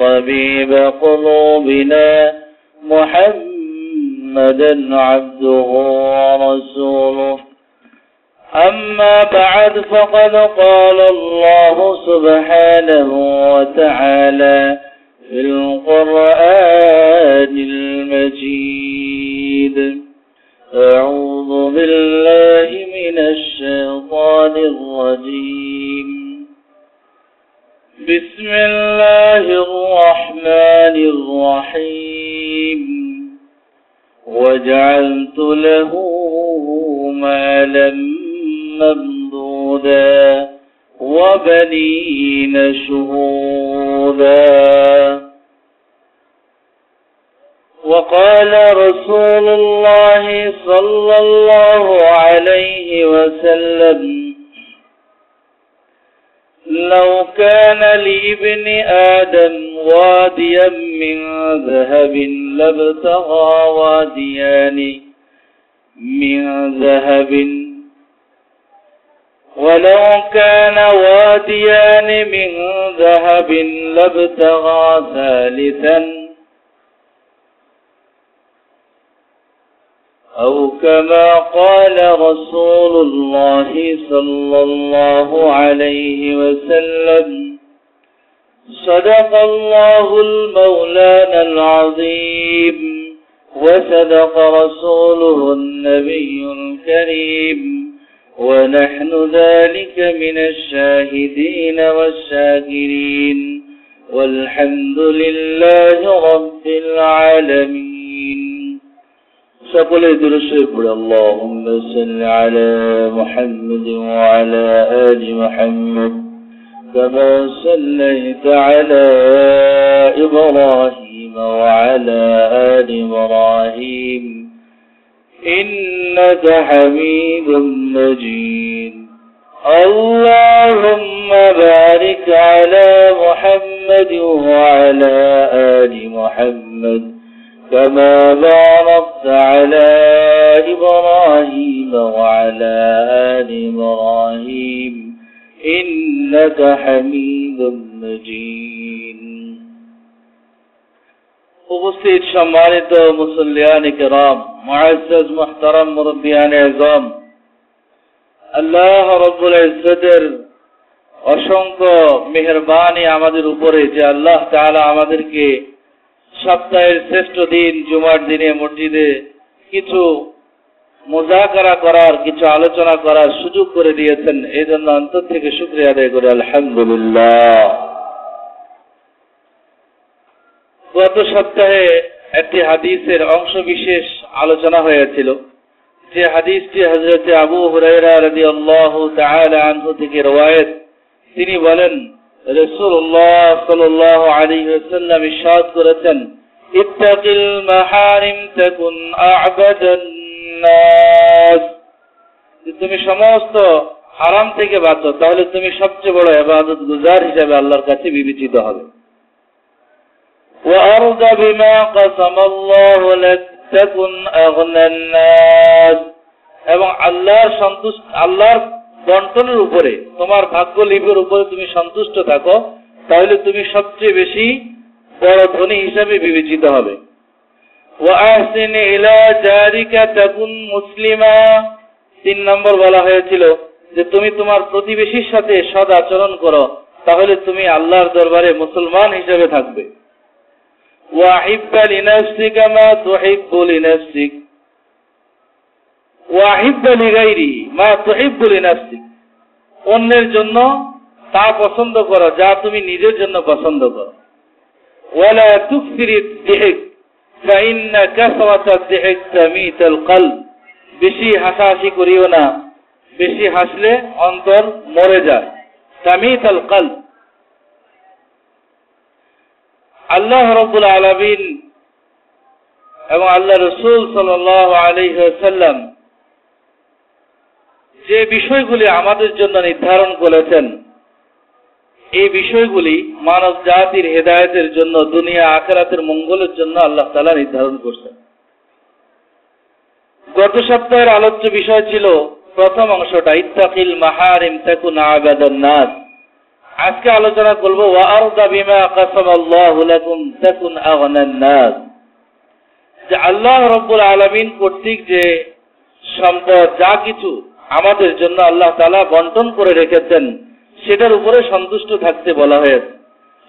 طبيب قلوبنا محمدا عبده ورسوله. أما بعد فقد قال الله سبحانه وتعالى في القرآن المجيد: أعوذ بالله من الشيطان الرجيم. بسم الله الرحمن الرحيم. وجعلت له مالا ممدودا وبنين شهودا. وقال رسول الله صلى الله عليه وسلم: لو كان لابن آدم واديا من ذهب لابتغى واديان من ذهب، ولو كان واديان من ذهب لابتغى ثالثا، أو كما قال رسول الله صلى الله عليه وسلم: صدق الله المولانا العظيم، وصدق رسوله النبي الكريم، ونحن ذلك من الشاهدين والشاكرين، والحمد لله رب العالمين. সকলে দুরূদ পড়ে আল্লাহুম্মা সাল্লি আলা মুহাম্মাদ ওয়া আলা আলি মুহাম্মাদ কামা সাল্লাইতা আলা ইব্রাহিম ওয়া আলা আলি ইব্রাহিম ইন্নাকা হামিদুম মাজিদ। আল্লাহুম্মা বারিক আলা মুহাম্মাদ ওয়া আলা আলি মুহাম্মাদ كما باركت على إبراهيم وعلى آل إبراهيم إنك حميد مجيد। উপস্থিত সম্মানিত মুসল্লিয়ানে কেরাম, মুআজ্জাজ মুহতারাম মুরব্বিয়ানে আযম, আল্লাহ রাব্বুল ইজ্জতের অসংখ্য মেহেরবানি আমাদের উপরে যে আল্লাহ তাআলা আমাদেরকে সপ্তাহের শ্রেষ্ঠ দিন জুমার দিনে মসজিদে কিছু মুযাকারা করার, কিছু আলোচনা করার সুযোগ করে দিয়েছেন, এই জন্য অন্তর থেকে শুকরিয়া আদায় করি আলহামদুলিল্লাহ। গত সপ্তাহে একটি হাদিসের অংশ বিশেষ আলোচনা হয়েছিল, যে হাদিসটি হযরত আবু হুরায়রা রাদিয়াল্লাহু তাআলা আনহু থেকে রওয়ায়াত। তিনি বলেন, রাসূলুল্লাহ সাল্লাল্লাহু আলাইহি ওয়াসাল্লাম ইরশাদ করেছেন, ইত্তাকিল মাহারিম তাকুন আ'বাদান নাস। তুমি সমস্ত হারাম থেকে বাঁচো, তাহলে তুমি সবচেয়ে বড় ইবাদত গুজার হিসেবে আল্লাহর কাছে বিবেচিত হবে। ওয়া আরদা বিমা কাসামাল্লাহু লাক তাকুন আগনান নাস। এবং আল্লাহর বন্টনের উপরে, তোমার ভাগ্য লিপির উপরে তুমি সন্তুষ্ট থাকো, তাহলে তুমি সবচেয়ে বেশি বড় ধনী হিসাবে বিবেচিত হবে। ওয়া আহসিন ইলা জারিকা তাকুন মুসলিমা। 3 নম্বর বলা হয়েছিল যে তুমি তোমার প্রতিবেশীর সাথে সৎ আচরণ করো, তাহলে তুমি আল্লাহর দরবারে মুসলমান হিসাবে থাকবে। ওয়া আহিব্বা লিনাফসিকা মা তুহিব্বু লিনাফসিক ওয়া আহিব্বা লিগাইরি মা তুহিব্বু লিনাফসিক। অন্যের জন্য তা পছন্দ করো যা তুমি নিজের জন্য পছন্দ করো। ওয়ালা তুকসিরিদ দিহিক ফাইন্না কাসরাতাদ দিহিক তামিতাল কলব। বেশি হাসাহাসি করিও না, বেশি হাসলে অন্তর মরে যায়। তামিতাল কলব। আল্লাহ রাব্বুল আলামিন এবং আল্লাহ রাসূল সাল্লাল্লাহু আলাইহি ওয়াসাল্লাম যে বিষয়গুলি আমাদের জন্য নির্ধারণ করেছেন, এই বিষয়গুলি মানব জাতির হেদায়েতের জন্য, দুনিয়া আখিরাতের মঙ্গলের জন্য আল্লাহ তাআলা নির্ধারণ করছেন। গত সপ্তাহের আলোচ্য বিষয় ছিল প্রথম অংশটা, ইত্তাকিল মাহারিম তাকুন আবাদান নাস। আজকে আলোচনা করব ওয়া আরদা বিমা কাসামাল্লাহু লাকুম তাকুন আগনান নাস, যে আল্লাহ রাব্বুল আলামিন কর্তৃক যে সম্পদ যা কিছু আমাদের জন্য আল্লাহ তাআলা বন্টন করে রেখেছেন সেটার উপরে সন্তুষ্ট থাকতে বলা হয়েছে।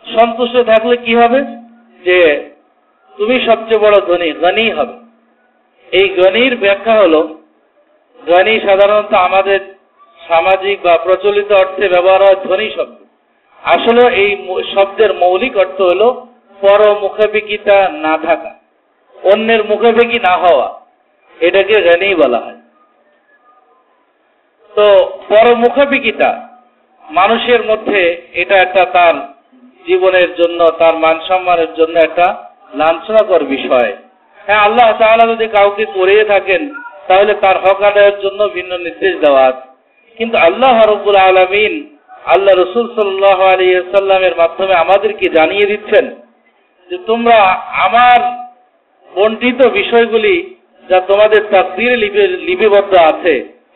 সন্তুষ্ট থাকলে কি হবে? যে তুমি সবচেয়ে বড় ধনী, গনি হবে। এই গনির ব্যাখ্যা হলো, গনি সাধারণত আমাদের সামাজিক বা প্রচলিত অর্থে ব্যবহার হয় ধনী শব্দ। আসলে এই শব্দের মৌলিক অর্থ হলো পরমুখাপেক্ষিতা না থাকা, অন্যের মুখাপেক্ষী না হওয়া, এটাকে গনি বলা হয়। তো পরমুখাপেক্ষিতা মানুষের মধ্যে এটা একটা তার জীবনের জন্য, তার মান সম্মানের জন্য একটা লাঞ্ছনাকর বিষয়। হ্যাঁ, আল্লাহ তাআলা যদি কাউকে করিয়ে থাকেন তাহলে তার হক আদায়ের জন্য ভিন্ন নির্দেশ দেওয়া আছে। কিন্তু আল্লাহ রাব্বুল আলামিন আল্লাহ রাসূল সাল্লাল্লাহু আলাইহি ওয়াসাল্লামের মাধ্যমে আমাদেরকে জানিয়ে দিচ্ছেন যে তোমরা আমার বন্টিত বিষয়গুলি যা তোমাদের তাকদীরে লিপিবদ্ধ আছে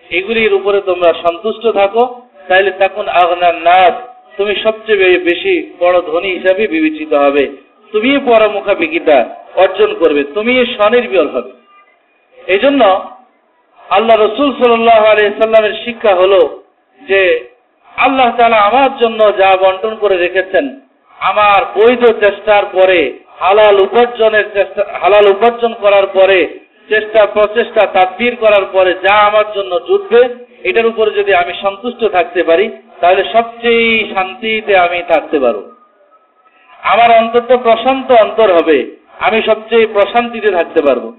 এগুলির উপরে তোমরা সন্তুষ্ট থাকো, তাহলে তাকুন আগনান নাস, তুমি সবচেয়ে বেশি বড় ধনী হিসাবে বিবেচিত হবে, তুমি পরমুখাপেক্ষিতা অর্জন করবে, তুমি স্বনির্ভর হবে। এই জন্য আল্লাহ রাসূল সাল্লাল্লাহু আলাইহি ওয়াসাল্লামের শিক্ষা হলো যে আল্লাহ তাআলা আমার জন্য যা বন্টন করে রেখেছেন, আমার বৈধ চেষ্টার পরে হালাল উপার্জন করার পরে প্রচেষ্টা তাদবীর করার পরে যা আমার জন্য জুটবে, এটার উপরে যদি আমি সন্তুষ্ট থাকতে পারি তাহলে সবচেয়ে শান্তিতে আমি থাকতে পারবো। আমার অন্তরটা প্রশান্ত অন্তর হবে, আমি সবচেয়ে প্রশান্তিতে থাকতে পারবো।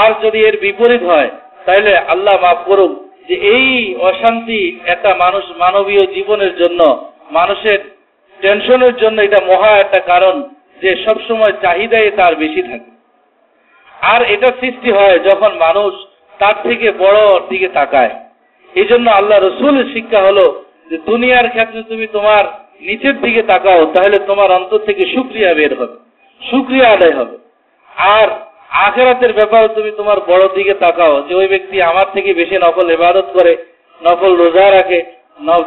আর যদি এর বিপরীত হয় তাহলে আল্লাহ মাফ করুক, যে এই অশান্তি একটা মানবীয় জীবনের জন্য, মানুষের টেনশনের জন্য এটা মহা একটা কারণ, যে সবসময় চাহিদাই তার বেশি থাকে। আর এটা সৃষ্টি হয় যখন মানুষ তার থেকে বড় দিকে তাকায়। এই জন্য আল্লাহ রাসূলের শিক্ষা হলো যে দুনিয়ার ক্ষেত্রে তুমি তোমার নিচের দিকে তাকাও, তাহলে তোমার অন্তর থেকে শুকরিয়া বের হবে, শুকরিয়া আদায় হবে। আর আখিরাতের ব্যাপারে তুমি তোমার বড় দিকে তাকাও, যে ওই ব্যক্তি আমার থেকে বেশি নফল ইবাদত করে, নফল রোজা রাখে,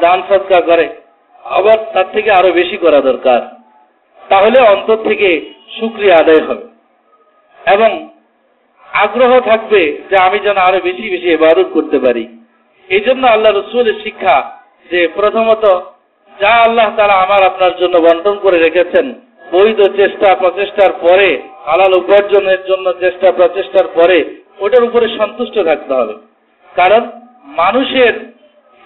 দান সদকা করে, আবার তার থেকে আরো বেশি করা দরকার। তাহলে অন্তর থেকে শুকরিয়া আদায় হবে এবং আগ্রহ থাকবে যে আমি যেন আরো বেশি বেশি ইবাদত করতে পারি। এই জন্য আল্লাহ রাসূলের শিক্ষা যে প্রথমত যা আল্লাহ তাআলা আমার আপনার জন্য বন্টন করে রেখেছেন, বৈধ প্রচেষ্টার পরে, হালাল উপার্জনের জন্য প্রচেষ্টার পরে ওটার উপরে সন্তুষ্ট থাকতে হবে। কারণ মানুষের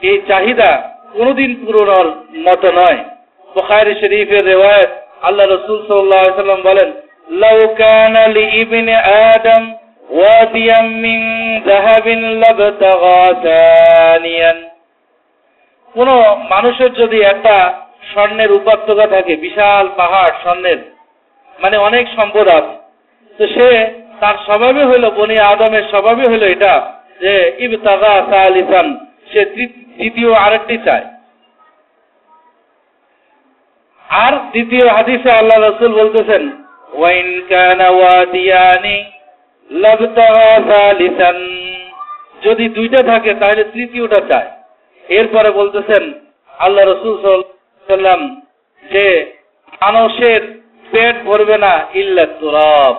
এই চাহিদা কোনোদিন পূরণের মতো নয়। বুখারী শরীফের রিওয়ায়াত, আল্লাহ রাসূল সাল্লাল্লাহু আলাইহি ওয়াসাল্লাম বলেন, লাউ কানা লিইবনি আদম ওয়াদিয়াম মিন যাহাবিন লাবতাগা তানিয়ান, কোন মানুষের যদি একটা স্বর্ণের উপত্যকা থাকে, বিশাল পাহাড় স্বর্ণের, মানে অনেক সম্পদ আছে, তো সে তার স্বভাবে হইলো, বনি আদমের স্বভাবে হইলো এটা যে ইবতাগা সালিসান, সে দ্বিতীয় আরেকটি চায়। আর দ্বিতীয় হাদিসে আল্লাহ রাসূল বলতেছেন, ওয়াইন কানা ওয়াদিয়ানি লাবতাগা সালিসান, যদি দুইটা থাকে তাহলে তৃতীয়টা চায়। এরপরে বলতেছেন আল্লাহ রাসূল সাল্লাল্লাহু আলাইহি ওয়াসাল্লাম যে মানুষের পেট ভরবে না ইল্লা তুরাব,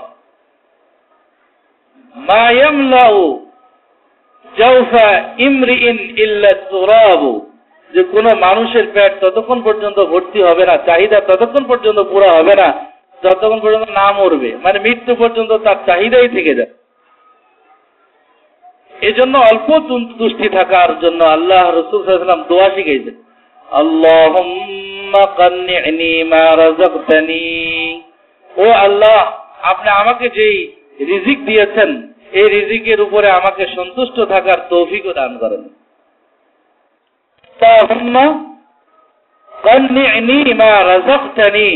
মা ইয়ামলাউ জাওফা ইমরিইন ইল্লা তুরাব, যে কোন মানুষের পেট ততক্ষণ পর্যন্ত ভর্তি হবে না, চাহিদা ততক্ষণ পর্যন্ত পুরা হবে না যতক্ষণ পর্যন্ত না মরবে, মানে মৃত্যু পর্যন্ত তার চাহিদাই থেকে যায়। এজন্য অল্প তুষ্টি থাকার জন্য আল্লাহ রাসূল সাল্লাল্লাহু আলাইহি ওয়াসাল্লাম দোয়া শিখাইছেন, আল্লাহুম্মা কান্নি'নি মা রাযাকতানি, ও আল্লাহ আপনি আমাকে যেই রিজিক দিয়েছেন এই রিজিকের উপরে আমাকে সন্তুষ্ট থাকার তৌফিকও দান করেন। আল্লাহুম্মা কান্নি'নি মা রাযাকতানি,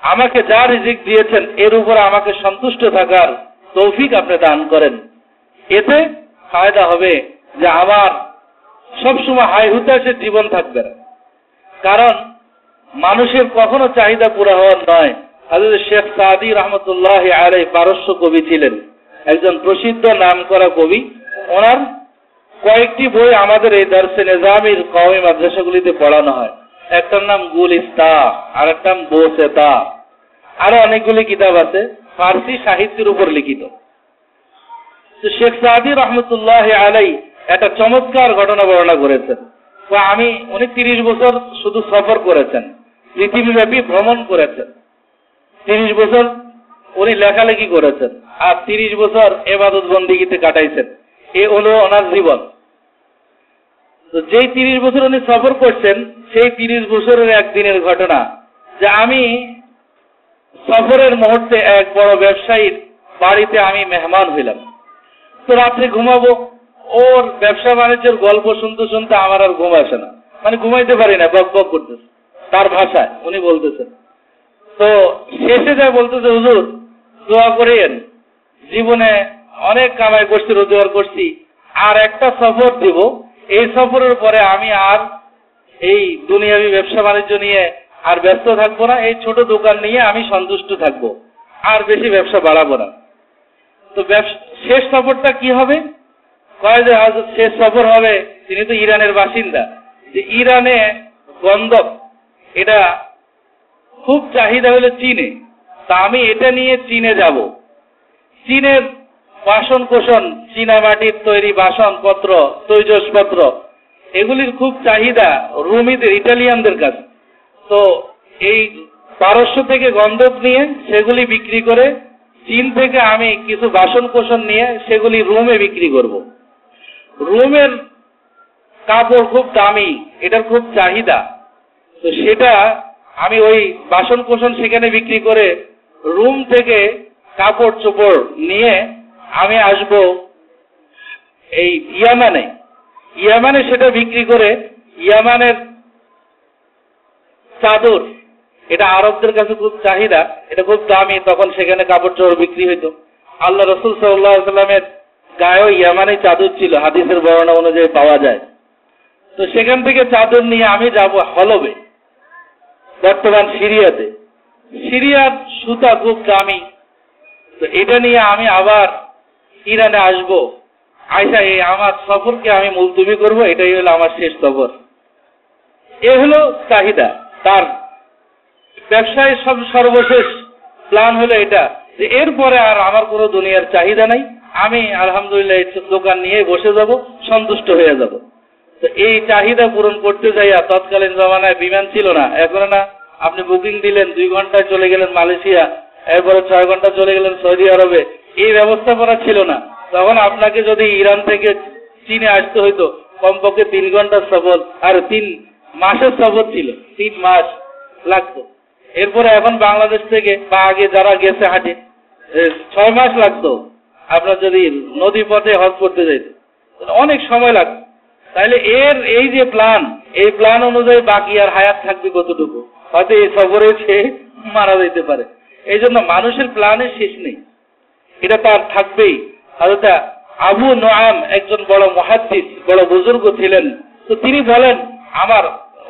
আমাকে যা রিজিক দিয়েছেন এর উপরে আমাকে সন্তুষ্ট থাকার তৌফিক আপনি দান করেন। এতে ফায়দা হবে যে আমার সবসময় হাই হুতাশের জীবন থাকবে না। কারণ মানুষের কখনো চাহিদা পুরা হওয়ার নয়। হযরত শেখ সাদি রহমতুল্লাহি আলাইহি পারস্য কবি ছিলেন, একজন প্রসিদ্ধ নামকরা কবি। ওনার কয়েকটি বই আমাদের এই দারসে নিজামির কওমি মাদ্রাসাগুলিতে পড়ানো হয়। একটার নাম গুলিস্তা, আর একটা নাম বোসেতা, আরো অনেকগুলি কিতাব আছে ফার্সি সাহিত্যের উপর লিখিত। তো শেখ সাদি রহমতুল্লাহ আলাই একটা চমৎকার ঘটনা বর্ণনা করেছেন। উনি 30 বছর শুধু সফর করেছেন, পৃথিবীব্যাপী ভ্রমণ করেছেন, 30 বছর উনি লেখালেখি করেছেন, আর 30 বছর ইবাদত বন্দেগীতে কাটাইছেন। এ হলো ওনার জীবন। তো যেই 30 বছর উনি সফর করছেন, সেই 30 বছরের একদিনের ঘটনা যে আমি সফরের মুহূর্তে এক বড় ব্যবসায়ীর বাড়িতে আমি মেহমান হইলাম। তো রাত্রে ঘুমাবো, ওর ব্যবসা বাণিজ্যের গল্প শুনতে শুনতে আমার আর ঘুম আসে না, মানে ঘুমাইতে পারি না, বক বক করতেছে তার ভাষায় উনি বলতেছেন। তো শেষে যা বলতেছে, হুজুর দোয়া করেন, জীবনে অনেক কামাই করছি, রোজগার করছি, আর একটা সফর দিব, এই সফরের পরে আমি আর এই দুনিয়াবি ব্যবসা বাণিজ্য নিয়ে আর ব্যস্ত থাকবো না, এই ছোট দোকান নিয়ে আমি সন্তুষ্ট থাকবো, আর বেশি ব্যবসা বাড়াবো না। তো শেষ সফরটা কি হবে? কয় যে শেষ সফর হবে, তিনি তো ইরানের বাসিন্দা, যে ইরানে গন্ধক এটা খুব চাহিদা হলো চীনে, তা আমি এটা নিয়ে চীনে যাব। চীনের বাসন কোসন, চীনা মাটির তৈরি বাসনপত্র, তৈজসপত্র, এগুলির খুব চাহিদা রুমিদের, ইটালিয়ানদের কাছে। তো এই পারস্য থেকে গন্ধক নিয়ে সেগুলি বিক্রি করে, চীন থেকে আমি কিছু বাসন কোসন নিয়ে সেগুলি রোমে বিক্রি করব। রোমের কাপড় খুব দামি, এটার খুব চাহিদা। তো সেটা আমি ওই বাসন কোসন সেখানে বিক্রি করে রোম থেকে কাপড় চোপড় নিয়ে আমি আসব এই ইয়ামানে। ইয়ামানে সেটা বিক্রি করে, ইয়ামানের চাদর, এটা আরবদের কাছে খুব চাহিদা, এটা খুব দামি, তখন সেখানে কাপড় চোপড় বিক্রি হইতো। আল্লাহ রসুল সাল্লাল্লাহু আলাইহি ওয়াসাল্লামের গায়েও ইয়ামানি চাদর ছিল, হাদিসের বর্ণনা অনুযায়ী পাওয়া যায়। তো সেখান থেকে চাদর নিয়ে আমি যাব হলবে, বর্তমান সিরিয়াতে। সিরিয়ার সুতা খুব দামি, তো এটা নিয়ে আমি আবার ইরানে আসব, আইসা এই আমার সফরকে আমি মুলতবি করব, এটাই হলো আমার শেষ সফর। এ হলো চাহিদা তার ব্যবসায়। সর্বশেষ প্ল্যান হলো এটা, যে এরপরে আর আমার কোনো দুনিয়ার চাহিদা নাই, আমি আলহামদুলিল্লাহ এই দোকান নিয়ে বসে যাব, সন্তুষ্ট হয়ে যাব। তো এই চাহিদা পূরণ করতে যাইয়া তৎকালীন জমানায় বিমান ছিল না, এখন না আপনি বুকিং দিলেন, 2 ঘন্টায় চলে গেলেন মালয়েশিয়া, এরপরে 6 ঘন্টা চলে গেলেন সৌদি আরবে, এই ব্যবস্থাপনা ছিল না। তখন আপনাকে যদি ইরান থেকে চীনে আসতে হইতো, কমপক্ষে 3 ঘন্টার সফর, আর 3 মাসের সফর ছিল, 3 মাস লাগতো। এরপরে এখন বাংলাদেশ থেকে বা আগে যারা গেছে হাটে 6 মাস লাগতো, আপনার যদি নদী পথে হজ করতে যাইতো অনেক সময় লাগতো। তাহলে এই যে প্ল্যান, এই প্ল্যান অনুযায়ী বাকি আর হায়াত থাকবে কতটুকু, হয়তো এই সফরে সে মারা যেতে পারে। এই জন্য মানুষের প্ল্যানের শেষ নেই, এটা তার থাকবেই। হযরত আবু নুআম একজন বড় মুহাদ্দিস, বড় বুজুর্গ ছিলেন। তো তিনি বলেন,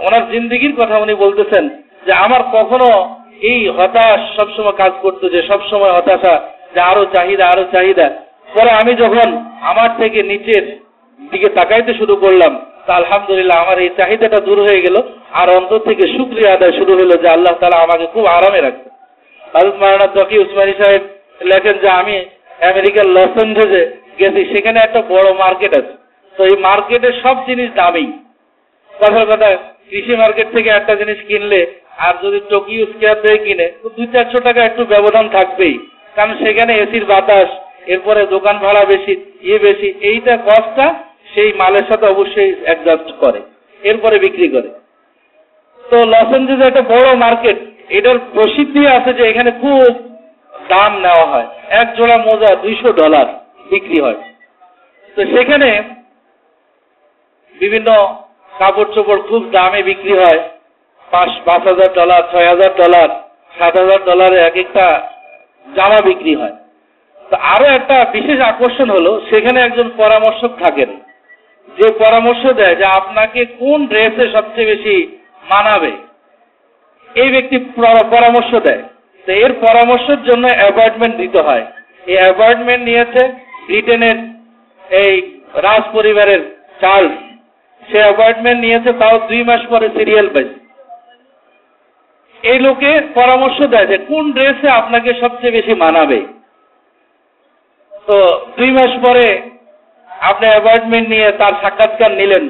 ওনার জিন্দেগির কথা উনি বলতেছেন যে আমার কখনো এই হতাশ সবসময় কাজ করতো, যে সবসময় হতাশা, যে আরো চাহিদা, আরো চাহিদা। পরে আমি যখন আমার থেকে নিচের দিকে তাকাইতে শুরু করলাম, তা আলহামদুলিল্লাহ আমার এই চাহিদাটা দূর হয়ে গেল, আর অন্তর থেকে শুকরিয়া আদায় শুরু হলো যে আল্লাহ তাআলা আমাকে খুব আরামে রাখছে। হযরত মাওলানা তকি উসমানী সাহেব লেখেন যে আমি আমেরিকার লস অ্যাঞ্জেলেসে গেছি, সেখানে একটা বড় মার্কেট আছে। তো এই মার্কেটে সব জিনিস দামি। কথার কথা, কৃষি মার্কেট থেকে একটা জিনিস কিনলে আর যদি টোকিও স্কয়ার থেকে কিনে, তো 200-400 টাকা একটু ব্যবধান থাকবেই, কারণ সেখানে এসির বাতাস, এরপরে দোকান ভাড়া বেশি, বেশি, এইটা কষ্টটা সেই মালের সাথে অবশ্যই অ্যাডজাস্ট করে, এরপরে বিক্রি করে। তো লস অ্যাঞ্জেলেস একটা বড় মার্কেট, এটার প্রসিদ্ধি আছে যে এখানে খুব দাম নেওয়া হয়, 1 জোড়া মোজা $200 বিক্রি হয়। তো সেখানে বিভিন্ন কাপড় চোপড় খুব দামে বিক্রি হয়, $5,000, $6,000, $7,000 এক একটা জামা বিক্রি হয়। তো আরো একটা বিশেষ আকর্ষণ হলো, সেখানে একজন পরামর্শক থাকেন, যে পরামর্শ দেয় যে আপনাকে কোন ড্রেসে সবচেয়ে বেশি মানাবে, এই ব্যক্তি পরামর্শ দেয়। তো এর পরামর্শের জন্য অ্যাপয়েন্টমেন্ট দিতে হয়। এই অ্যাপয়েন্টমেন্ট নিয়েছে ব্রিটেনের এই রাজ পরিবারের চার্লস, সে অ্যাপয়েন্টমেন্ট নিয়েছে, তাও 2 মাস পরে সিরিয়াল পাইছে। এই লোকে পরামর্শ দেয় যে কোন ড্রেসে আপনাকে সবচেয়ে বেশি মানাবে। তো 2 মাস পরে আপনি অ্যাপয়েন্টমেন্ট নিয়ে তার সাক্ষাৎকার নিলেন,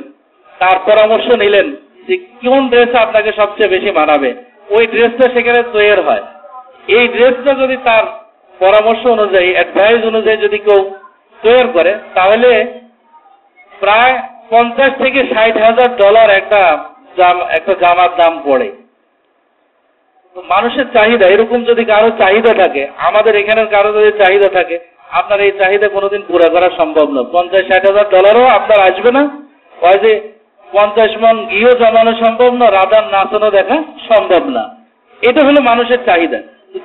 তার পরামর্শ নিলেন যে কোন ড্রেসে আপনাকে সবচেয়ে বেশি মানাবে। ওই ড্রেসটা সেখানে তৈরি হয়। এই ড্রেসটা যদি তার পরামর্শ অনুযায়ী, অ্যাডভাইস অনুযায়ী যদি কেউ তৈরি করে, তাহলে প্রায় 50 থেকে 60,000 ডলার একটা জামার দাম পড়ে। মানুষের চাহিদা, এরকম যদি কারো চাহিদা থাকে, আমাদের এখানের কারো যদি চাহিদা থাকে, আপনার এই চাহিদা কোনোদিন পুরো করা সম্ভব না। 50-60,000 ডলারও আপনার আসবে না। ওই যে 50 মন ঘিও জমানো সম্ভব না, রাধার নাচানো দেখা সম্ভব না। এটা হলো মানুষের চাহিদা।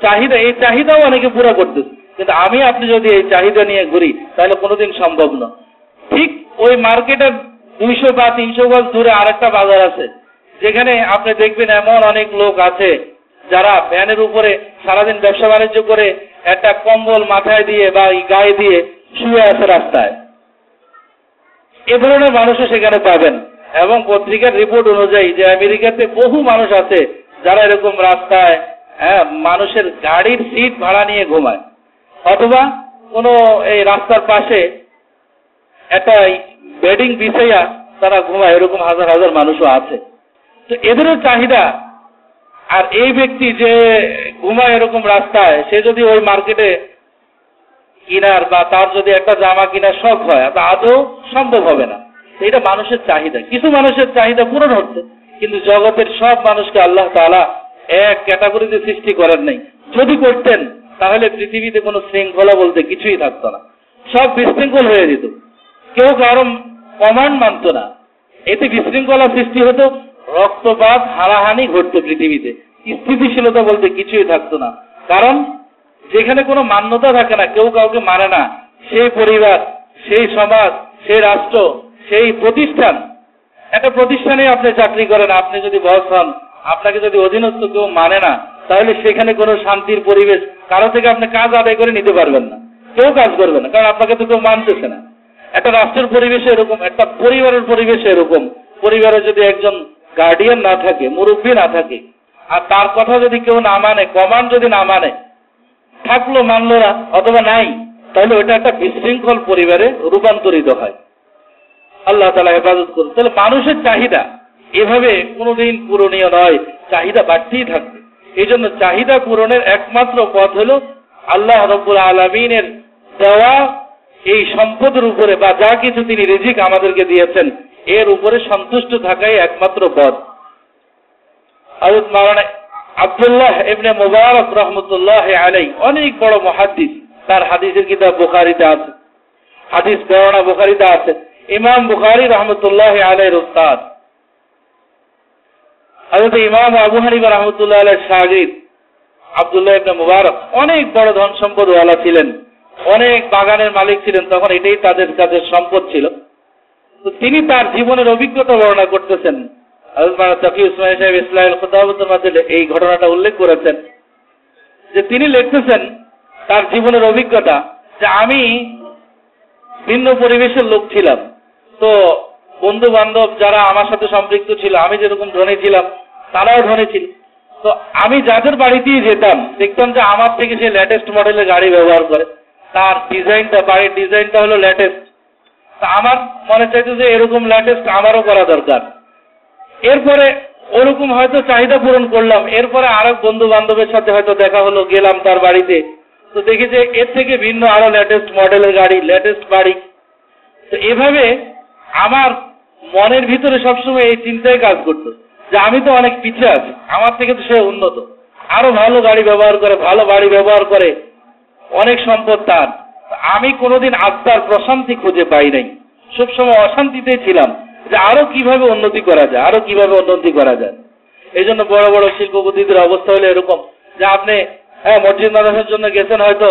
চাহিদা, এই চাহিদাও অনেকে পুরো করতেছে, কিন্তু আমি আপনি যদি এই চাহিদা নিয়ে ঘুরি তাহলে কোনোদিন সম্ভব না। ঠিক ওই মার্কেটের 200 বা 300 গজ দূরে আরেকটা বাজার আছে, যেখানে আপনি দেখবেন এমন অনেক লোক আছে যারা ভ্যানের উপরে সারাদিন ব্যবসা বাণিজ্য করে একটা কম্বল মাথায় দিয়ে বা গায়ে দিয়ে শুয়ে আছে রাস্তায়। এ ধরনের মানুষও সেখানে পাবেন। এবং পত্রিকার রিপোর্ট অনুযায়ী যে আমেরিকাতে বহু মানুষ আছে যারা এরকম রাস্তায় মানুষের গাড়ির সিট ভাড়া নিয়ে ঘুমায়, অথবা কোনো এই রাস্তার পাশে একটা বেডিং বিছাইয়া তারা ঘুমায়, এরকম হাজার হাজার মানুষও আছে। তো এদেরও চাহিদা। আর এই ব্যক্তি যে ঘুমায় এরকম রাস্তায়, সে যদি ওই মার্কেটে কিনার বা তার যদি একটা জামা কিনার শখ হয়, তা আদৌ সম্ভব হবে না। এটা মানুষের চাহিদা। কিছু মানুষের চাহিদা পূরণ হচ্ছে, কিন্তু জগতের সব মানুষকে আল্লাহ তাআলা এক ক্যাটাগরিতে সৃষ্টি করেন নাই। যদি করতেন তাহলে পৃথিবীতে কোনো শৃঙ্খলা বলতে কিছুই থাকতো না, সব বিশৃঙ্খল হয়ে যেত, কেউ কারো কমান্ড মানত না। এতে বিশৃঙ্খলা সৃষ্টি হতো, রক্তপাত, হারাহানি ঘটতো পৃথিবীতে, স্থিতিশীলতা বলতে কিছুই থাকতো না। কারণ যেখানে কোনো মান্যতা থাকে না, কেউ কাউকে মানে না, সেই পরিবার, সেই সমাজ, সেই রাষ্ট্র, সেই প্রতিষ্ঠান, একটা প্রতিষ্ঠানে আপনি চাকরি করেন, আপনি যদি বস হন, আপনাকে যদি অধীনস্থ কেউ মানে না, তাহলে সেখানে কোনো শান্তির পরিবেশ, কারো থেকে আপনি কাজ আদায় করে নিতে পারবেন না, কেউ কাজ করবে না, কারণ আপনাকে তো কেউ মানতেছে না। একটা রাষ্ট্রের পরিবেশে এরকম, একটা পরিবারের পরিবেশে এরকম। পরিবারে যদি একজন গার্ডিয়ান না থাকে, মুরব্বী না থাকে, আর তার কথা যদি কেউ না মানে, কমান্ড যদি না মানে, থাকলো মানলো না অথবা নাই, তাহলে ওটা একটা বিশৃঙ্খল পরিবারে রূপান্তরিত হয়। আল্লাহ তাআলা হেফাজত করুন। তাহলে মানুষের চাহিদা এভাবে কোনোদিন পূরণীয় নয়, চাহিদা বাড়তেই থাকবে। এই জন্য চাহিদা পূরণের একমাত্র পথ হলো আল্লাহ রাব্বুল আলামিনের দেওয়া এই সম্পদের উপরে, বা যা কিছু তিনি রিজিক আমাদেরকে দিয়েছেন এর উপরে সন্তুষ্ট থাকাই একমাত্র পথ। হযরত মাওলানা আব্দুল্লাহ ইবনে মুবারক রাহমাতুল্লাহ আলাইহি অনেক বড় মুহাদ্দিস, তার হাদিসের কিতাব বুখারীতে আছে, হাদিস বর্ণনা বুখারীতে আছে। ইমাম বুখারী রাহমাতুল্লাহ আলাইহির উস্তাদ হযরত ইমাম আবু হানিফা রাহমাতুল্লাহ আলাইহির শাগির্দ আব্দুল্লাহ ইবনে মুবারক অনেক বড় ধন সম্পদ ওয়ালা ছিলেন, অনেক বাগানের মালিক ছিলেন, তখন এটাই তাদের কাছে সম্পদ ছিল। তো তিনি তার জীবনের অভিজ্ঞতা বর্ণনা করতেছেন। হযরত মাওলানা তাকি উসমানী সাহেব ইসলাহিল খুতাবাতের মধ্যে এই ঘটনাটা উল্লেখ করেছেন যে তিনি লিখতেছেন তার জীবনের অভিজ্ঞতা, যে আমি ভিন্ন পরিবেশের লোক ছিলাম, তো বন্ধু বান্ধব যারা আমার সাথে সম্পৃক্ত ছিল, আমি যেরকম ধনী ছিলাম তারাও ধনী ছিল। তো আমি যাদের বাড়িতেই যেতাম দেখতাম যে আমার থেকে সে লেটেস্ট মডেলের গাড়ি ব্যবহার করে, তার ডিজাইনটা, বাড়ির ডিজাইনটা হলো লেটেস্ট। তা আমার মনে চাইতো যে এরকম লেটেস্ট আমারও করা দরকার। এরপরে ওরকম হয়তো চাহিদা পূরণ করলাম, এরপরে আরেক বন্ধু বান্ধবের সাথে হয়তো দেখা হলো, গেলাম তার বাড়িতে, তো দেখি যে এর থেকে ভিন্ন আরো লেটেস্ট মডেলের গাড়ি, লেটেস্ট বাড়ি। তো এভাবে আমার মনের ভিতরে সবসময় এই চিন্তায় কাজ করতো যে আমি তো অনেক পিছিয়ে আছি, আমার থেকে তো সে উন্নত, আরো ভালো গাড়ি ব্যবহার করে, ভালো বাড়ি ব্যবহার করে, অনেক সম্পদ তার। আমি কোনোদিন আত্মার প্রশান্তি খুঁজে পাই নাই, সবসময় অশান্তিতে ছিলাম যে আরো কিভাবে উন্নতি করা যায়, আরো কিভাবে উন্নতি করা যায়। এই জন্য বড় বড় শিল্পপতিদের অবস্থা হলো এরকম যে আপনি মসজিদ মাদ্রাসার জন্য গেছেন, হয়তো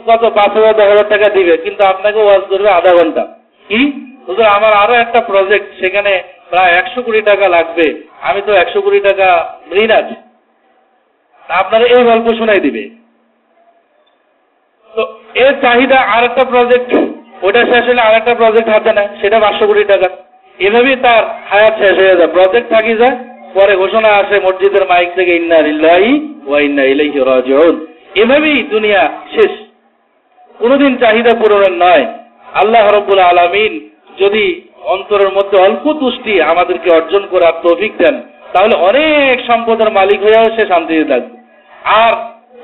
কত 5,000-10,000 টাকা দিবে, কিন্তু আপনাকে ওয়াজ করবে আধা ঘন্টা। কি হুজুর, আমার আরো একটা প্রজেক্ট, সেখানে প্রায় 100 কোটি টাকা লাগবে, আমি তো 100 কোটি টাকা ঋণ আছে, আপনারা এই গল্প শোনাই দিবে। তো এর চাহিদা আরেকটা প্রজেক্ট, ওটা শেষ হলে আরেকটা প্রজেক্ট হাতে নেয়, সেটা 500 কোটি টাকা। এভাবেই তার হায়াত শেষ হয়ে যায়, প্রজেক্ট থাকি যায়, পরে ঘোষণা আসে মসজিদের মাইক থেকে, ইন্না লিল্লাহি ওয়া ইন্না ইলাইহি রাজিউন। এভাবেই দুনিয়া শেষ, কোনোদিন চাহিদা পূরণের নয়। আল্লাহ রাব্বুল আলামিন যদি অন্তরের মধ্যে অল্প তুষ্টি আমাদেরকে অর্জন করার তৌফিক দেন, তাহলে অনেক সম্পদের মালিক হয়েও সে শান্তিতে থাকবে। আর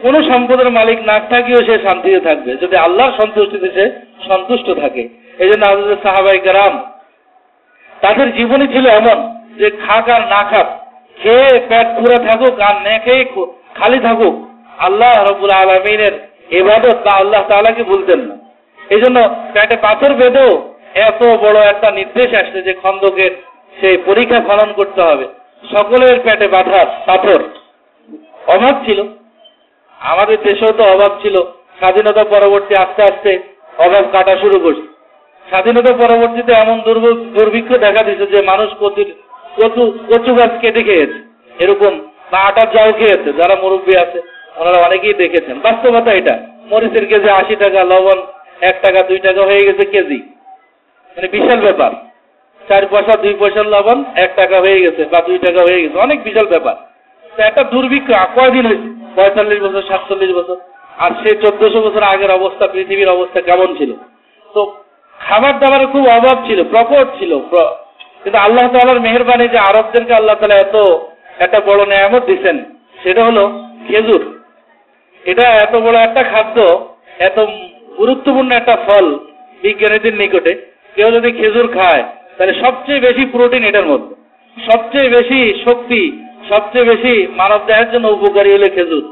কোন সম্পদের মালিক না থাকিও সে শান্তিতে থাকবে, যদি আল্লাহর সন্তুষ্টিতে সে সন্তুষ্ট থাকে। এই জন্য হযরত সাহাবায়ে কেরাম তাদের জীবনী ছিল এমন যে খাক আর না খাক, খেয়ে পেট পুরা থাকুক আর না খেয়ে খালি থাকুক, আল্লাহ রাব্বুল আলামিনের ইবাদত বা আল্লাহ তাআলাকে ভুলতেন না। এই জন্য পেটে পাথর বেঁধেও এত বড় একটা নির্দেশ আসছে যে খন্দকের সেই পরীক্ষা খনন করতে হবে। সকলের পেটে পাথর। অভাব ছিল, আমাদের দেশেও তো অভাব ছিল। স্বাধীনতা পরবর্তী আস্তে আস্তে অভাব কাটা শুরু করছে। স্বাধীনতা পরবর্তীতে এমন দুর্ভিক্ষ দেখা দিয়েছে যে মানুষ কচু গাছ কেটে খেয়েছে, এরকম বা আটার জাউ খেয়েছে। যারা মুরব্বী আছে ওনারা অনেকেই দেখেছেন। বাস্তবতা এটা। মরিচের কেজি 80 টাকা, লবণ 1 টাকা 2 টাকা হয়ে গেছে কেজি, মানে বিশাল ব্যাপার। 4 পয়সা 2 পয়সার লবণ 1 টাকা হয়ে গেছে বা 2 টাকা হয়ে গেছে, অনেক বিশাল ব্যাপার। তো একটা দুর্ভিক্ষ কয়দিন হয়েছে? 45 বছর 47 বছর। আর সে 1400 বছর আগের অবস্থা, পৃথিবীর অবস্থা কেমন ছিল? তো খাবার দাবারের খুব অভাব ছিল, প্রকট ছিল। কিন্তু আল্লাহ তাআলার মেহেরবানি যে আরবদেরকে আল্লাহ তাআলা একটা বড় নেয়ামত দিচ্ছেন, সেটা হলো খেজুর। এটা এত বড় একটা খাদ্য, এত গুরুত্বপূর্ণ একটা ফল বিজ্ঞানীদের নিকটে। কেউ যদি খেজুর খায় তাহলে সবচেয়ে বেশি প্রোটিন এটার মধ্যে, সবচেয়ে বেশি শক্তি, সবচেয়ে বেশি মানব দেহের জন্য উপকারী হলো খেজুর।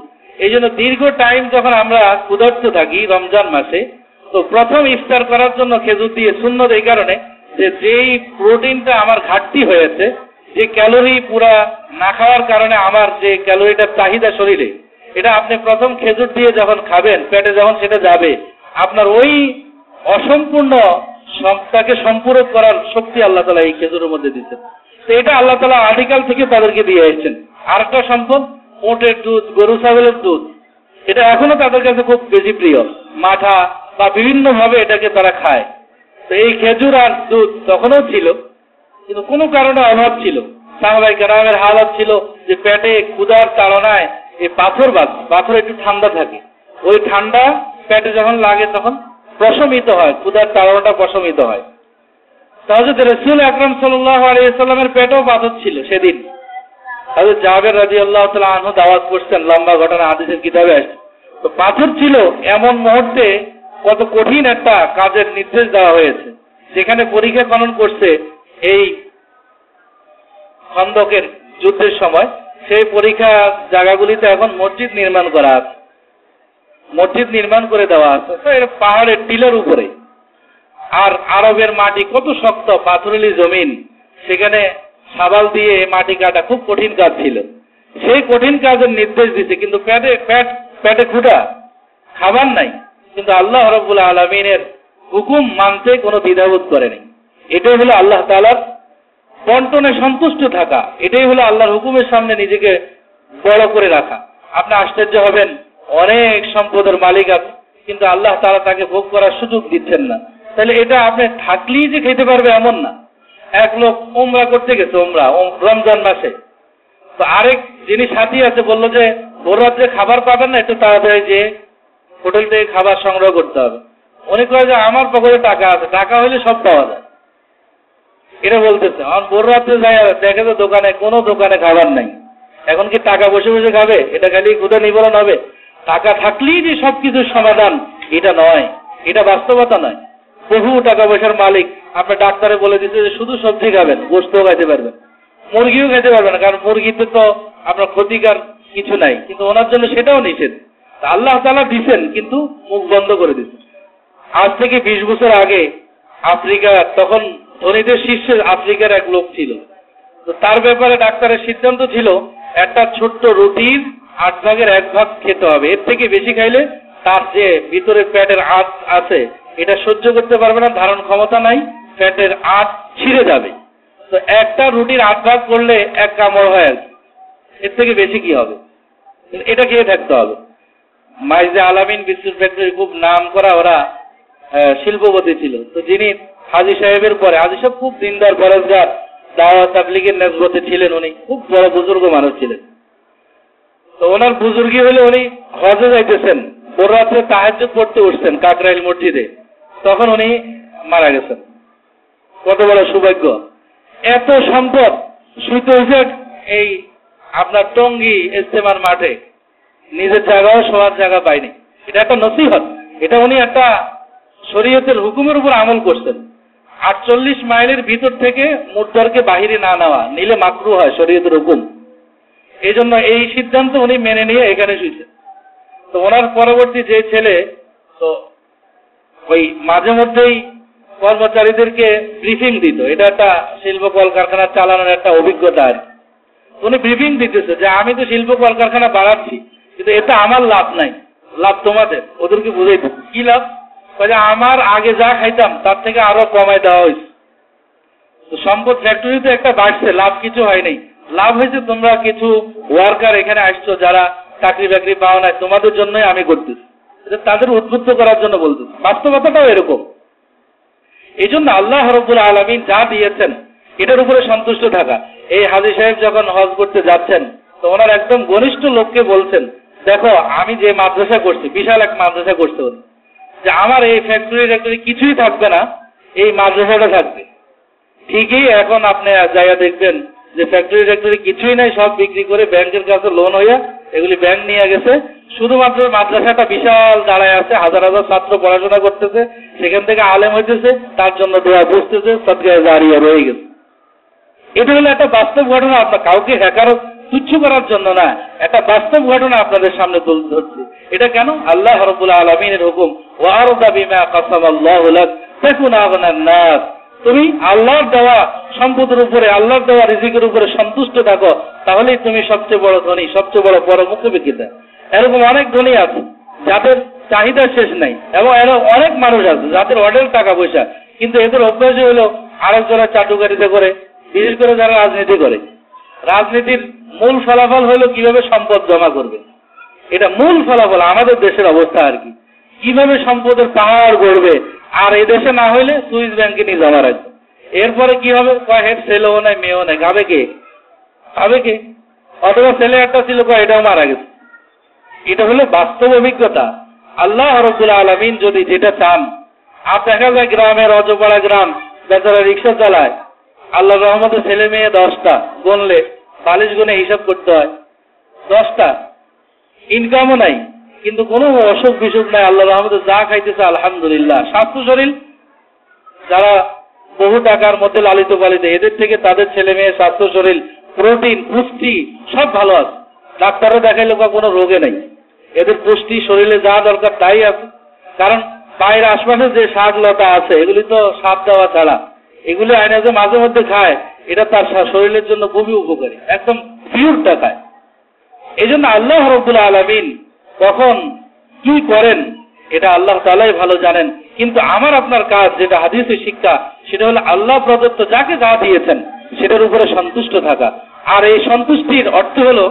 এই জন্য দীর্ঘ টাইম যখন আমরা ক্ষুধার্ত থাকি রমজান মাসে, তো প্রথম ইফতার করার জন্য খেজুর দিয়ে সুন্নত এই কারণে যে যেই প্রোটিনটা আমার ঘাটতি হয়েছে, যে ক্যালোরি পুরা না খাওয়ার কারণে আমার যে ক্যালোরিটার চাহিদা শরীরে, এটা আপনি প্রথম খেজুর দিয়ে যখন খাবেন, পেটে যখন সেটা যাবে, আপনার ওই অসম্পূর্ণ সবটাকে সম্পূরক করার শক্তি আল্লাহ তাআলা এই খেজুরের মধ্যে দিচ্ছেন। তো এটা আল্লাহ তাআলা আদিকাল থেকে তাদেরকে দিয়ে এসেছেন। আর একটা সম্পদ উটের দুধ, গরু ছাগলের দুধ, এটা এখনো তাদের কাছে খুব বেশি প্রিয়। মাঠা বা বিভিন্ন ভাবে এটাকে তারা খায়। তো এই খেজুর আর দুধ তখনও ছিল, কিন্তু কোনো কারণে অভাব ছিল। সাহাবায়ে কেরামের হালত ছিল যে পেটে ক্ষুধার তাড়নায় এই পাথর একটু ঠান্ডা থাকে, ওই ঠান্ডা পেটে যখন লাগে তখন প্রশমিত হয়, ক্ষুধার তাড়নাটা প্রশমিত হয়। হযরত রাসূল আকরাম সাল্লাল্লাহু আলাইহি ওয়াসাল্লামের পেটেও পাথর ছিল সেদিন। হযরত জাবের রাদিয়াল্লাহু তাআলা আনহু দাওয়াত করছেন, লম্বা ঘটনা হাদিসের কিতাবে আছে। তো পাথর ছিল এমন মুহূর্তে কত কঠিন একটা কাজের নির্দেশ দেওয়া হয়েছে, যেখানে পরীক্ষা খনন করছে এই খন্দকের যুদ্ধের সময়। সেই পরীক্ষা জায়গাগুলিতে এখন মসজিদ নির্মাণ করা আছে, মসজিদ নির্মাণ করে দেওয়া আছে। তো এর পাহাড়ের টিলার উপরে। আর আরবের মাটি কত শক্ত, পাথরেলি জমিন, সেখানে শাবাল দিয়ে মাটি কাটা খুব কঠিন কাজ ছিল। সেই কঠিন কাজের নির্দেশ দিছে, কিন্তু পেটে ক্ষুধা, খাবার নাই, কিন্তু আল্লাহ রাব্বুল আলামিনের হুকুম মানতে কোনো দ্বিধাবোধ করেনি। এটাই হলো আল্লাহ তাআলার বন্টনে সন্তুষ্ট থাকা, এটাই হলো আল্লাহর হুকুমের সামনে নিজেকে বড় করে রাখা। আপনি আশ্চর্য হবেন, অনেক সম্পদের মালিক আছে, কিন্তু আল্লাহ তাআলা তাকে ভোগ করার সুযোগ দিচ্ছেন না। তাহলে এটা আপনি থাকলেই যে খেতে পারবে এমন না। এক লোক উমরা করতে গেছে, রমজান মাসে। তো আরেক যিনি সাথী আছে বললো যে ভোর রাত্রে খাবার পাবেন না, একটু তাড়াতাড়ি যে হোটেল থেকে খাবার সংগ্রহ করতে হবে। উনি কয় যে আমার পকেটে টাকা আছে, টাকা হইলে সব পাওয়া যায়। এটা বলতেছে। আমার ভোর রাত্রে যায় দেখে তো কোনো দোকানে খাবার নাই। এখন কি টাকা বসে বসে খাবে? এটা খালি ক্ষুধা নিবারণ হবে? টাকা থাকলেই যে সবকিছুর সমাধান, এটা নয়, এটা বাস্তবতা নয়। বহু টাকা পয়সার মালিক আপনার ডাক্তারে বলে দিচ্ছে যে শুধু সবজি খাবেন, গোশতও খাইতে পারবেন, মুরগিও খেতে পারবেন না, কারণ মুরগিতে তো আপনার ক্ষতিকার কিছু নাই, কিন্তু ওনার জন্য সেটাও নিষেধ। আল্লাহ তাআলা দিচ্ছেন, কিন্তু মুখ বন্ধ করে দিচ্ছেন। আজ থেকে 20 বছর আগে আফ্রিকা, তখন ধনীদের শীর্ষে আফ্রিকার এক লোক ছিল। তো তার ব্যাপারে ডাক্তারের সিদ্ধান্ত ছিল একটা ছোট্ট রুটির 8 ভাগের 1 ভাগ খেতে হবে। এর থেকে বেশি খাইলে তার যে ভিতরে পেটের আঁত আছে এটা সহ্য করতে পারবে না, ধারণ ক্ষমতা নাই, পেটের আঁত ছিঁড়ে যাবে। তো একটা রুটির 8 ভাগ করলে 1 কামড় হয়, এর থেকে বেশি কি হবে? এটা খেয়ে থাকতে হবে। মাইজে আলামিন বিস্কুট ফ্যাক্টরি খুব নাম করা ওরা শিল্পপতি ছিল। তো যিনি হাজী সাহেবের পরে, হাজী সাহেব খুব দিনদার পরেজগার, দাওয়াত তাবলীগের নেসবতে ছিলেন, উনি খুব বড় বুজুর্গ মানুষ ছিলেন। তো ওনার বুজুর্গি হলে উনি হজে যাইতেছেন, ভোর রাত্রে তাহাজ্জুদ পড়তে উঠছেন কাকরাইল মসজিদে, তখন উনি মারা গেছেন। কত বড় সৌভাগ্য! এত সম্পদ শুইতে হয়েছে এই আপনার টঙ্গী ইজতেমার মাঠে, নিজের জায়গাও সবার জায়গা পায়নি। এটা একটা নসিহত, এটা উনি একটা শরীয়তের হুকুমের উপর আমল করছেন। 48 মাইলের ভিতর থেকে মুদ্দারকে বাহিরে না নেওয়া, নিলে মাকরু হয় শরীয়তের হুকুম। এই জন্য এই সিদ্ধান্ত উনি মেনে নিয়ে এখানে শুয়েছেন। তো ওনার পরবর্তী যে ছেলে, তো ওই মাঝে মধ্যেই কর্মচারীদেরকে ব্রিফিং দিত। এটা একটা শিল্প কলকারখানা চালানোর একটা অভিজ্ঞতা আর কি। উনি ব্রিফিং দিতেছে যে আমি তো শিল্প কলকারখানা বাড়াচ্ছি, কিন্তু এটা আমার লাভ নাই, লাভ তোমাদের। ওদেরকে বুঝাই দিত কি লাভ, আমার আগে যা খাইতাম তার থেকে আরো কমাই দেওয়া হয়েছে। তো সম্পদ ফ্যাক্টরিতে একটা বাড়ছে, লাভ কিছু হয়নি। লাভ হয়েছে তোমরা কিছু ওয়ার্কার এখানে আসছো যারা চাকরি বাকরি পাও নাই, তোমাদের জন্যই আমি করতেছি। তাদের উদ্বুদ্ধ করার জন্য বলতেছি। বাস্তবতাটাও এরকম। এই জন্য আল্লাহ রাব্বুল আলামিন যা দিয়েছেন এটার উপরে সন্তুষ্ট থাকা। এই হাজী সাহেব যখন হজ করতে যাচ্ছেন, তো ওনার একদম ঘনিষ্ঠ লোককে বলছেন, দেখো আমি যে মাদ্রাসা করছি, বিশাল এক মাদ্রাসা করতে হল, যে আমার এই ফ্যাক্টরি কিছুই থাকবে না, এই মাদ্রাসাটা থাকবে। ঠিকই এখন আপনি যাইয়া দেখবেন যে ফ্যাক্টরি কিছুই নাই, সব বিক্রি করে ব্যাংকের কাছে লোন হইয়া এগুলি ব্যাংক নিয়ে গেছে। শুধুমাত্র মাদ্রাসাটা বিশাল দাঁড়ায় আছে, হাজার হাজার ছাত্র পড়াশোনা করতেছে, সেখান থেকে আলেম হইতেছে, তার জন্য দোয়া বুঝতেছে, সদকায়ে জারিয়া রয়ে গেছে। এটা হলো একটা বাস্তব ঘটনা। আপনার কাউকে হ্যাকার তুচ্ছ করার জন্য না, একটা বাস্তব ঘটনা আপনাদের সামনে তুলে ধরছি। এটা কেন? আল্লাহ রাব্বুল আলামিনের হুকুম, ওয়ারদা বিমা কাসামাল্লাহু লাক তাকুন আগনান নাস। তুমি আল্লাহর দেওয়া সম্পদের উপরে, আল্লাহর দেওয়া রিজিকের উপরে সন্তুষ্ট থাকো, তাহলেই তুমি সবচেয়ে বড় ধনী, সবচেয়ে বড় পরমুখী বিক্রেতা। এরকম অনেক ধনী আছে যাদের চাহিদা শেষ নাই, এবং এরকম অনেক মানুষ আছে যাদের অনেক টাকা পয়সা, কিন্তু এদের অভ্যাস হলো আরেকজনের চাটুকারিতা করে, বিশেষ করে যারা রাজনীতি করে। রাজনীতির মূল ফলাফল হলো কিভাবে সম্পদ জমা করবে। এটা মূল ফলাফল আমাদের দেশের অবস্থা আর কি, কিভাবে সম্পদের পাহাড় গড়বে। আর এই দেশে না হইলে সুইস ব্যাংকে নিয়ে জমা রাখবে। এরপরে কি হবে, হেড ছেলেও নাই মেয়েও নাই, খাবে কে? খাবে কে? অথবা ছেলে একটা ছিল, এটাও মারা গেছে। এটা হলো বাস্তব অভিজ্ঞতা। আল্লাহ রাব্বুল আলামিন যদি যেটা চান, আর দেখা যায় গ্রামের অজপাড়া গ্রাম, বেচারা রিক্সা চালায়, আল্লাহর রহমতে ছেলে মেয়ে 10টা, গুনলে 40 গুণে হিসাব করতে হয়, 10টা, ইনকামও নাই, কিন্তু কোনো অসুখ বিসুখ নাই, আল্লাহর রহমতে যা খাইতেছে আলহামদুলিল্লাহ। স্বাস্থ্য শরীর যারা বহু টাকার মধ্যে লালিত পালিত, এদের থেকে তাদের ছেলে মেয়ে স্বাস্থ্য শরীর, প্রোটিন, পুষ্টি সব ভালো আছে। ডাক্তারও দেখাইলে কোনো রোগে নেই, এদের পুষ্টি শরীরে যা দরকার তাই আছে। কারণ বাইরের আশপাশে যে শাক লতা আছে এগুলি তো সাপ দেওয়া ছাড়া, এগুলি আইনে যে মাঝে মধ্যে খায়, এটা তার শরীরের জন্য খুবই উপকারী, একদম পিওরটা খায়। এই জন্য আল্লাহ রাব্বুল আলামিন কখন কি করেন এটা আল্লাহ তাআলাই ভালো জানেন। কিন্তু আমার আপনার কাজ, যেটা হাদিসের শিক্ষা, সেটা হলো আল্লাহ প্রদত্ত যাকে যা দিয়েছেন সেটার উপরে সন্তুষ্ট থাকা। আর এই সন্তুষ্টির অর্থ হলো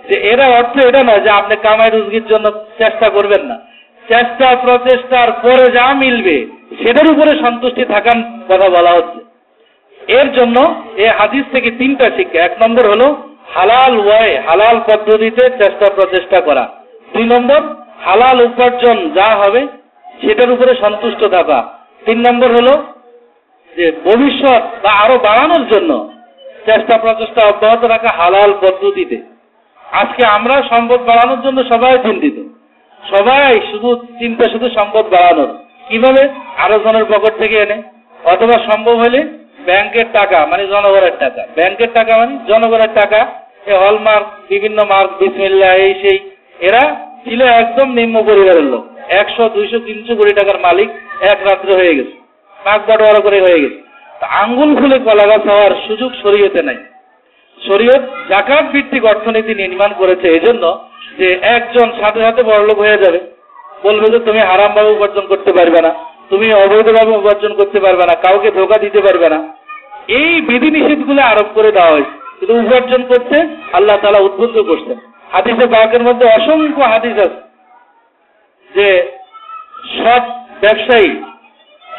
যে এরা অর্থ এটা নয় যে আপনি কামাই রুজির জন্য চেষ্টা করবেন না, চেষ্টা প্রচেষ্টার পরে যা মিলবে সেটার উপরে সন্তুষ্টি থাকার কথা বলা হচ্ছে। এর জন্য এই হাদিস থেকে 3টা শিক্ষা। 1 নম্বর হলো হালাল ওয়ে, হালাল পদ্ধতিতে চেষ্টা প্রচেষ্টা করা। 2 নম্বর হালাল উপার্জন যা হবে সেটার উপরে সন্তুষ্ট থাকা। 3 নম্বর হলো যে ভবিষ্যৎ বা আরো বাড়ানোর জন্য চেষ্টা প্রচেষ্টা অব্যাহত রাখা হালাল পদ্ধতিতে। আজকে আমরা সম্পদ বাড়ানোর জন্য সবাই চিন্তিত, সবাই চিন্তা শুধু সম্পদ বাড়ানোর, কিভাবে আরো জনের পকেট থেকে এনে, অথবা সম্ভব হলে ব্যাংকের টাকা মানে জনগণের টাকা, ব্যাংকের টাকা মানে জনগণের টাকা, হলমার্ক, বিভিন্ন মার্ক, বিসমিল্লাহ, এই সেই। এরা ছিল একদম নিম্ন পরিবারের লোক, 100, 200, 300 কোটি টাকার মালিক এক রাত্রে হয়ে গেছে, পাঁচ বাটোয়ারা করে হয়ে গেছে। আঙ্গুল ফুলে কলা গাছ হওয়ার সুযোগ শরীয়তে নাই। শরীয়ত যাকাত ভিত্তিক অর্থনীতি নির্মাণ করেছে এজন্য যে একজন সাথে সাথে বড়লোক হয়ে যাবে, বলবে যে তুমি হারামভাবে উপার্জন করতে পারবে না, তুমি অবৈধভাবে উপার্জন করতে পারবে না, কাউকে ধোঁকা দিতে পারবে না। এই বিধিনিষেধগুলো আরোপ করে দেওয়া হয়েছে, কিন্তু উপার্জন করতে আল্লাহ তাআলা উদ্বুদ্ধ করছেন। হাদিসে পাকের মধ্যে অসংখ্য হাদিস আছে যে সব ব্যবসায়ী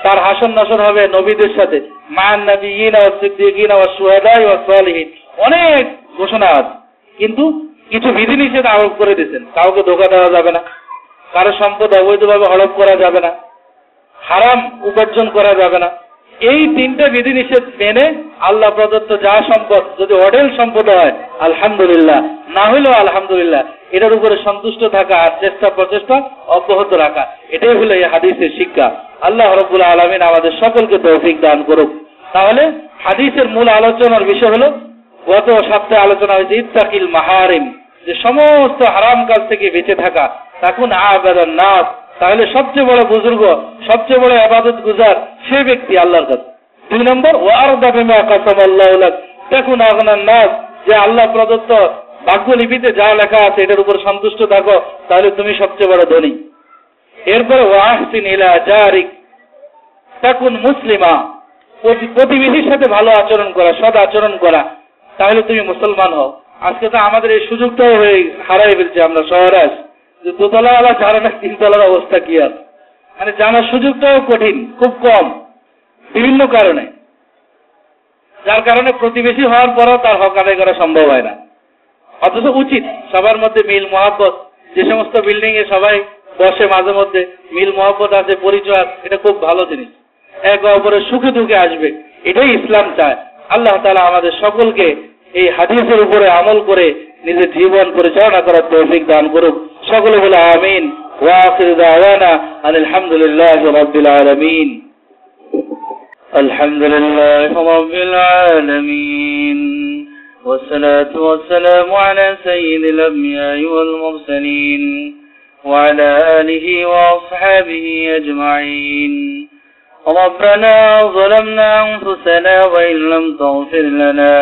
তার হাসর নাসর হবে নবীদের সাথে, মান নবিয়িন ওয়া সিদ্দিকিন ওয়া শুহাদা ওয়া সালিহিন, অনেক ঘোষণা আছে। কিন্তু কিছু বিধিনিষেধ আরোপ করে দিয়েছেন। কাউকে ধোঁকা দেওয়া যাবে না, কারো সম্পদ অবৈধভাবে হড়প করা যাবে না, হারাম উপার্জন করা যাবে না। এই তিনটা বিধিনিষেধ মেনে আল্লাহ প্রদত্ত যা সম্পদ, যদি অঢেল সম্পদ হয় আলহামদুলিল্লাহ, না হইলেও আলহামদুলিল্লাহ, এটার উপরে সন্তুষ্ট থাকা আর চেষ্টা প্রচেষ্টা অব্যাহত রাখা, এটাই হলো এই হাদিসের শিক্ষা। আল্লাহ রাব্বুল আলামিন আমাদের সকলকে তৌফিক দান করুক। তাহলে হাদিসের মূল আলোচনার বিষয় হলো, গত সপ্তাহে আলোচনা হয়েছে ইত্তাকিল মাহারিম, যে সমস্ত হারাম কাজ থেকে বেঁচে থাকা, তাকুন আবাদান নাস, তাহলে সবচেয়ে বড় বুজুর্গ, সবচেয়ে বড় ইবাদত গুজার সে ব্যক্তি আল্লাহর কাছে। 2 নম্বর, ওয়ারদা বিমা কাসামাল্লাহু লাক তাকুন আগনান নাস, যে আল্লাহ প্রদত্ত ভাগ্যলিপিতে যা লেখা আছে এটার উপর সন্তুষ্ট থাকো, তাহলে তুমি সবচেয়ে বড় ধনী। এরপরে ওয়াহসিন ইলা জারিক তাকুন মুসলিমা, প্রতিবেশীর সাথে ভালো আচরণ করা, সদ আচরণ করা, তাহলে তুমি মুসলমান হও। আজকে তো আমাদের এই সুযোগটাও হয়ে হারাই ফেলছে। আমরা শহরে আছি, যে দোতলাওয়ালা জানে না তিনতলার অবস্থা কি আছে, মানে জানার সুযোগটাও কঠিন, খুব কম বিভিন্ন কারণে, যার কারণে প্রতিবেশী হওয়ার পরও তার হক আদায় করা সম্ভব হয় না। অথচ উচিত সবার মধ্যে মিল মহব্বত, যে সমস্ত বিল্ডিং এ সবাই বসে মাঝে মধ্যে মিল মহব্বত আছে, পরিচয় আছে, এটা খুব ভালো জিনিস। একে অপরের সুখে দুঃখে আসবে, এটাই ইসলাম চায়। আল্লাহ তাআলা আমাদের সকলকে এই হাদিসের উপরে আমল করে নিজের জীবন পরিচালনা করার তৌফিক দান করুক। সকলে বলে আমিন। ওয়া আখিরু দাওয়ানা আলহামদুলিল্লাহি রাব্বিল আলামিন। আলহামদুলিল্লাহি রাব্বিল আলামিন والصلاة والسلام على سيد الأنبياء والمرسلين وعلى آله وأصحابه أجمعين. ربنا ظلمنا أنفسنا وإن لم تغفر لنا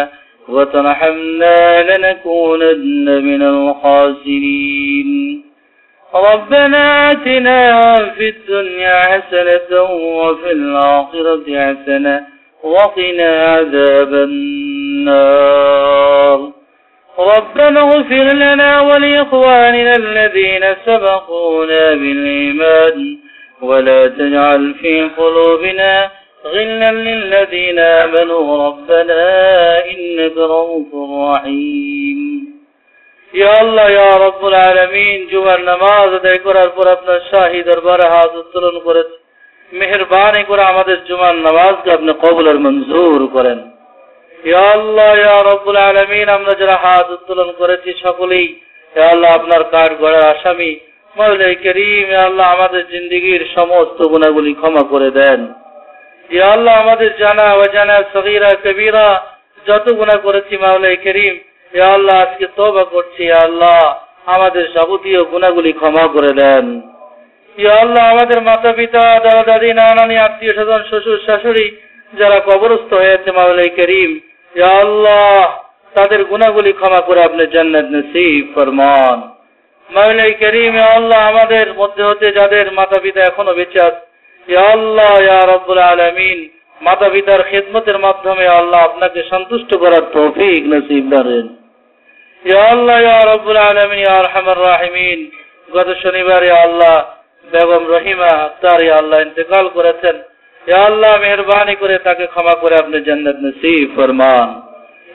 وترحمنا لنكونن من الخاسرين. ربنا آتنا في الدنيا حسنة وفي الآخرة حسنة وقنا عذاب النار. ربنا اغفر لنا ولإخواننا الذين سبقونا بالإيمان ولا تجعل في قلوبنا غلا للذين آمنوا ربنا إنك رؤوف رحيم. يا الله يا رب العالمين, জুমার নামাজ আদায় করার পর আপনার শাহী দরবারে হাত উত্তোলন করেছে, মেহেরবানি করে আমাদের জুমার নামাজকে আপনি কবুল আর মঞ্জুর করেন। ইয়া আল্লাহ ইয়া রাব্বুল আলামিন, আমরা যারা হাত উত্তোলন করেছি সকলেই ইয়া আল্লাহ আপনার কাঠ গড়ার আসামি। মাওলাই করিম, ইয়া আল্লাহ আমাদের জিন্দেগীর সমস্ত গুনাহগুলি ক্ষমা করে দেন। ইয়া আল্লাহ আমাদের জানা অজানা সগীরা কবীরা যত গুনাহ করেছি মাওলাই করিম, ইয়া আল্লাহ আজকে তওবা করছি, ইয়া আল্লাহ আমাদের যাবতীয় গুনাহগুলি ক্ষমা করে দেন। ইয়া আল্লাহ আমাদের মাতা পিতা, দাদা দাদি, নানা নানি, আত্মীয় স্বজন, শ্বশুর শাশুড়ি যারা কবরস্থ হয়েছে মাওলাই করিম, ইয়া আল্লাহ তাদের গুনাহগুলি ক্ষমা করে আপনি জান্নাত নসিব ফরমান। মাওলাই করিম, ইয়া আল্লাহ আমাদের মধ্যে হতে যাদের মাতা পিতা এখনো বেঁচে আছে, ইয়া আল্লাহ ইয়া রাব্বুল আলামিন মাতা পিতার খিদমতের মাধ্যমে আল্লাহ আপনাকে সন্তুষ্ট করার তৌফিক নসিব করেন। ইয়া আল্লাহ ইয়া রাব্বুল আলামিন ইয়া আরহামার রাহিমিন, গত শনিবার ইয়া আল্লাহ বেগম রহিমা আক্তার ইয়া আল্লাহ ইন্তেকাল করেছেন, ইয়া আল্লাহ মেহেরবানি করে তাকে ক্ষমা করে আপনি জান্নাত নসিব ফরমান।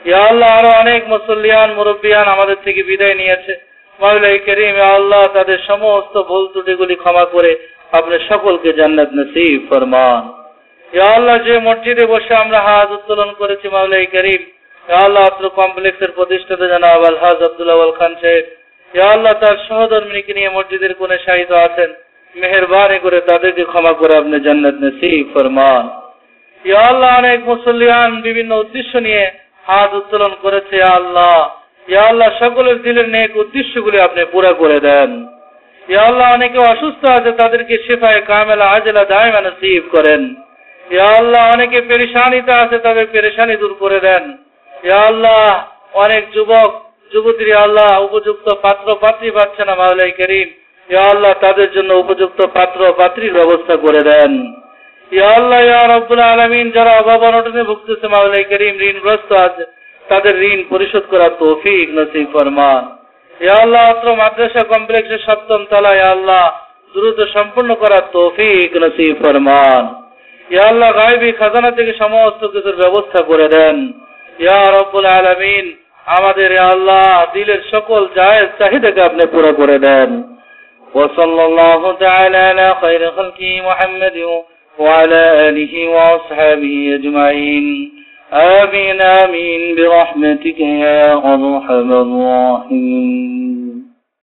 ইয়া আল্লাহ আরো অনেক মুসল্লিয়ান মুরব্বিয়ান আমাদের থেকে বিদায় নিয়েছে, মাওলাই করিম ইয়া আল্লাহ তাদের সমস্ত ভুল ত্রুটিগুলি ক্ষমা করে আপনি সকলকে জান্নাত নসিব ফরমান। ইয়া আল্লাহ যে মসজিদে বসে আমরা হাত উত্তোলন করেছি মাওলাই করিম, ইয়া আল্লাহ আত্র কমপ্লেক্সের প্রতিষ্ঠাতা জনাব আলহাজ আব্দুল আওয়াল খান সাহেব, ইয়া আল্লাহ তার সহধর্মিনীকে নিয়ে মসজিদের কোণে শায়িত আছেন, মেহেরবানি করে তাদেরকে ক্ষমা করে আপনি জান্নাত নসিব ফরমান। ইয়া আল্লাহ অনেক মুসল্লিয়ান বিভিন্ন উদ্দেশ্য নিয়ে হাত উত্তোলন করেছে, ইয়া আল্লাহ সকলের দিলের নেক উদ্দেশ্যগুলি আপনি পুরা করে দেন। ইয়া আল্লাহ অনেকে অসুস্থ আছে, তাদেরকে শিফায়ে কামেলা আজলা দায়মা নসিব করেন। ইয়া আল্লাহ অনেকে পেরেশানিতে আছে, তাদের পেরেশানি দূর করে দেন। ইয়া আল্লাহ অনেক যুবক যুবতী আল্লাহ উপযুক্ত পাত্র পাত্রী পাচ্ছে না মাওলাই করিম, ইয়া আল্লাহ তাদের জন্য উপযুক্ত পাত্র পাত্রীর ব্যবস্থা করে দেন। ইয়া আল্লাহ ইয়া রাব্বুল আলামিন যারা অভাব অনটনে ভুগতেছে মাওলাই করিম, ঋণগ্রস্ত আছে, তাদের ঋণ পরিশোধ করার তৌফিক নসিব ফরমান। ইয়া আল্লাহ অত্র মাদ্রাসা কমপ্লেক্সের 7ম তলা ইয়া আল্লাহ দ্রুত সম্পূর্ণ করার তৌফিক নসিব ফরমান। ইয়া আল্লাহ গায়বী খাজানা থেকে সমস্ত কিছুর ব্যবস্থা করে দেন। ইয়া রাব্বুল আলামিন আমাদের ইয়া আল্লাহ দিলের সকল জায়েজ চাহিদাকে আপনি পুরো করে দেন। ওয়া সাল্লাল্লাহু তাআলা আলা খায়রি খালকি মুহাম্মাদিন ওয়া আলা আলিহি ওয়া আসহাবিহি আজমাইন। আমিন আমিন বিরহমাতিকা ইয়া আরহামার রাহিমিন।